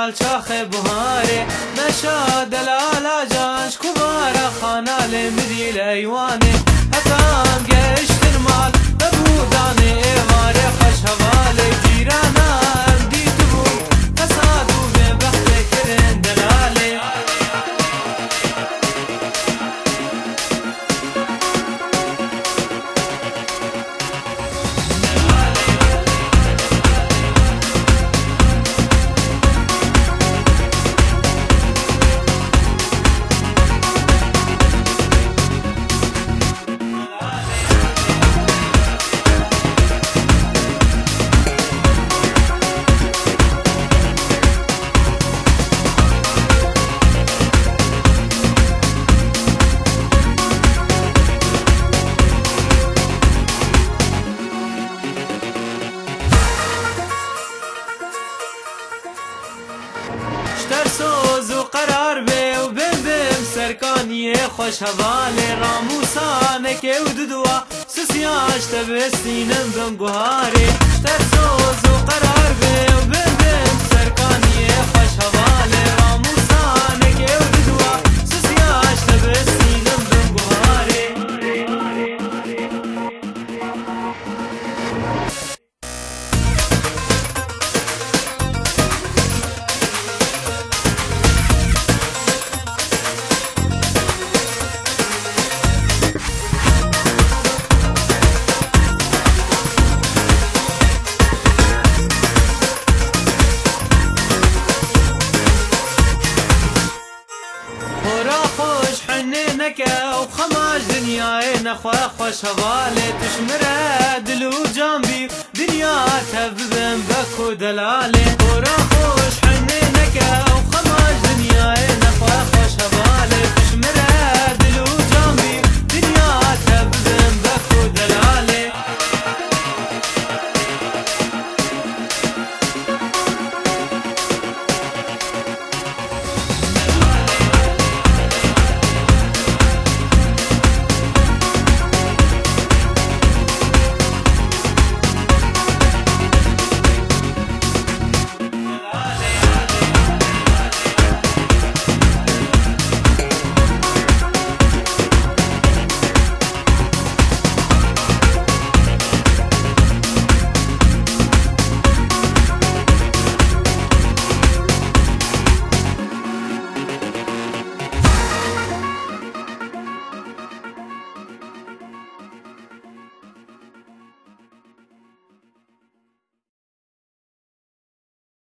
مال چاخ بهاره مشا دلالا جانش کبارا خانال مدیل ایوانه حتام گشت المال ببودانه ایواره خوش حواله جیرانا دیت بو فسادو به بخت کرن دلاله سوز و قرار به و بم سرکانی خوش حواله راموسانه که و ددوا سسیاش تبستینم بنگوهاره شتر سوز و قرار به و بم سرکانی خوش حواله راموسانه که و ددوا سسیاش تبستینم بنگوهاره و خماش دنیای نخوا خوش حواله تشمره دل و جنبی دنیا تبدن بکو دلاله برا خوش حنه نکه و خماش دنیای